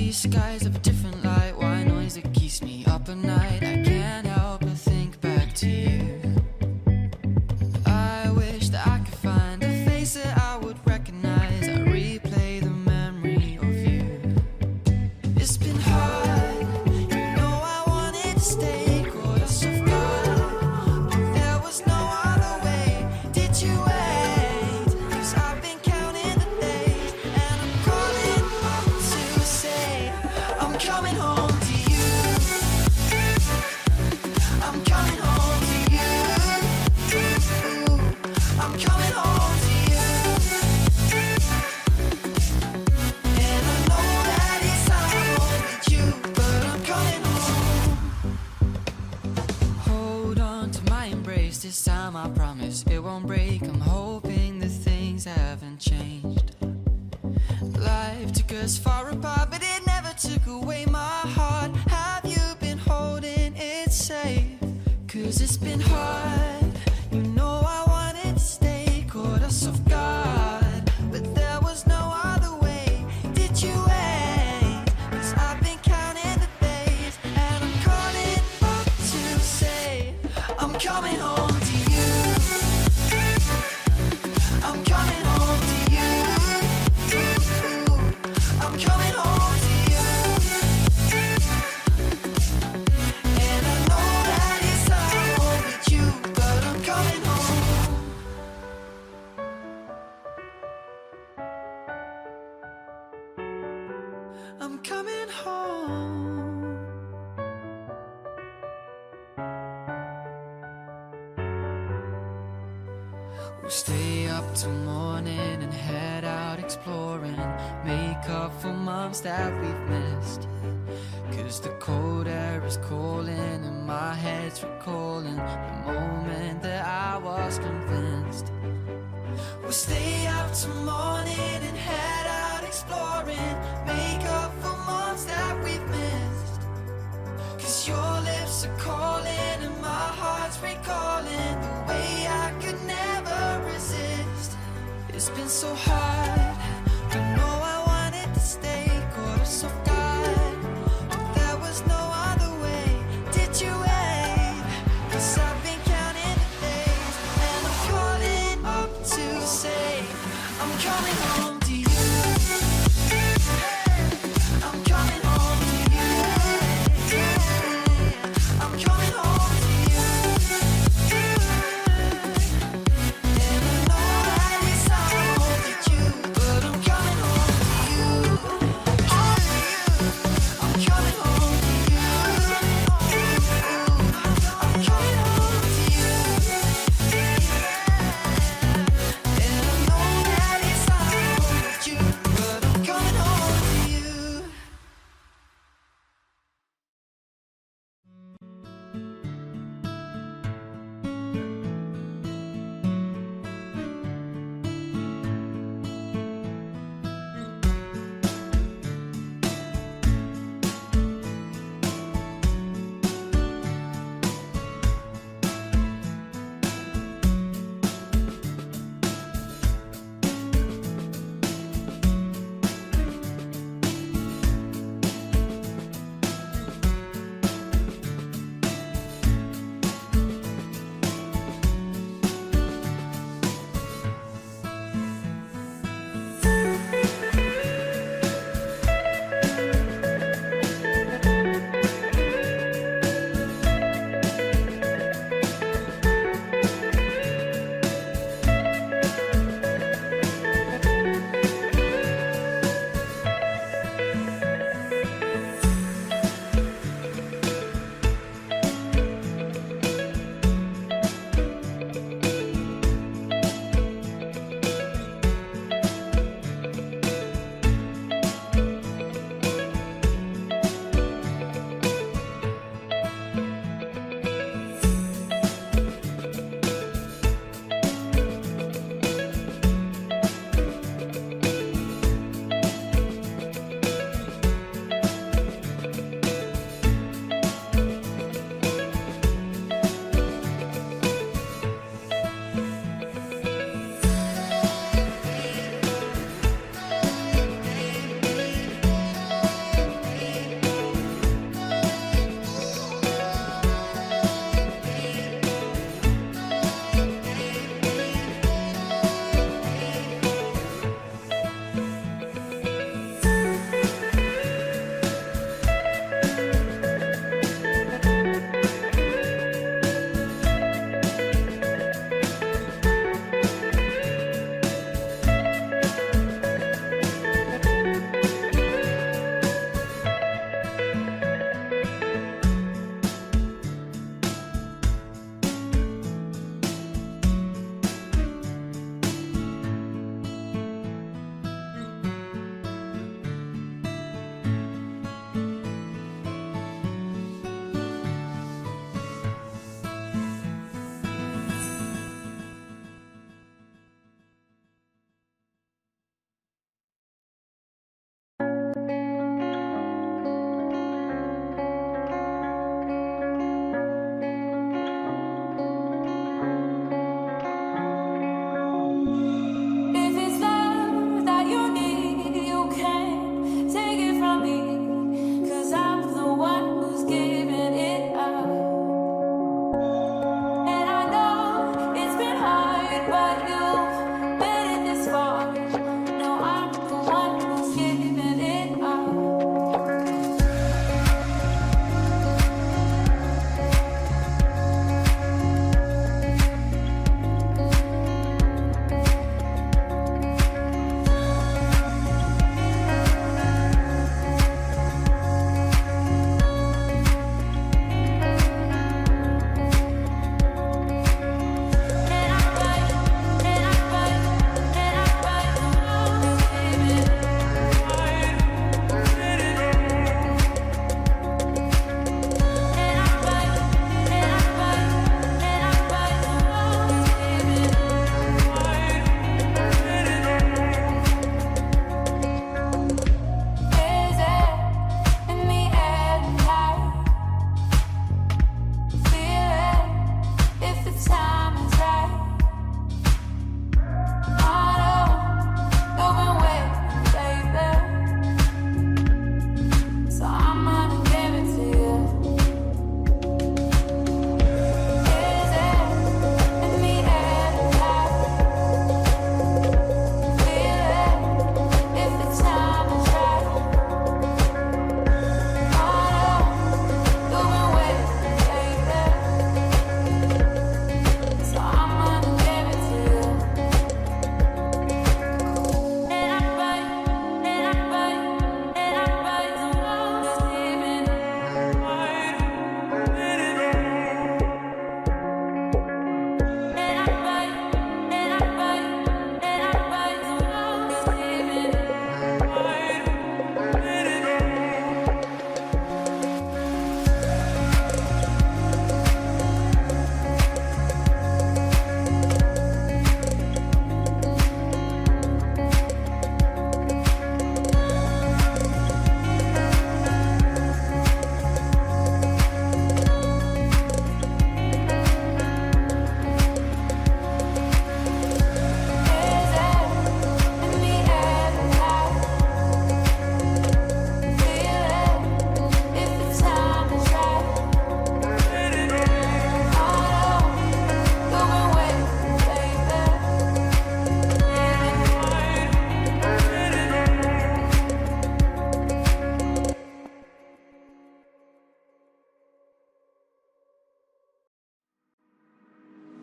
these skies of a different light, white noise that keeps me up at night. I can't help but think back to you. I wish that I could find a face that I would recognize. I replay the memory of you. It's been hard, you know I wanted to stay, caught us off guard, but there was no other way. Did you wait? 'Cause I've been counting the days, and I'm calling up to say I'm coming home to you. I'm coming home to you. I'm coming home to you. And I know that it's not home with you, but I'm coming home. Hold on to my embrace, this time I promise it won't break. I'm hoping that things haven't changed. Life took us far apart, but it never took away my heart. Have you been holding it safe? 'Cause it's been hard, you know I wanted to stay, caught us off guard, but there was no other way. Did you wait? 'Cause I've been counting the days, and I'm calling up to say I'm coming home to you. I'm coming home to you. I'm coming home to you. And I know that it's not home with you, but I'm coming home. I'm coming home. We'll stay up till morning and head out exploring, make up for months that we've missed. 'Cause the cold air is calling and my head's recalling the moment that I was convinced. We'll stay up till morning and head out exploring, make up for months that we've missed. 'Cause your lips are calling and my heart's recalling the way I could never resist. It's been so hard, you know I wanted to stay, caught us off guard, but there was no other way. Did you wait? 'Cause I've been counting the days, and I'm calling up to say I'm coming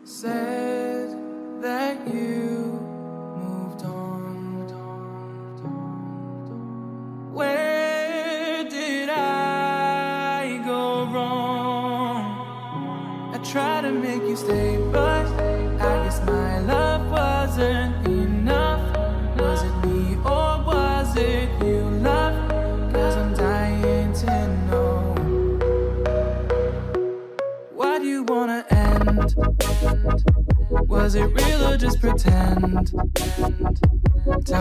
said that you moved on. Where did I go wrong? I tried to make you stay, but I guess my love wasn't enough. Was it me or was it you, love? 'Cause I'm dying to know. Why do you wanna end? Was it real or just pretend? Tell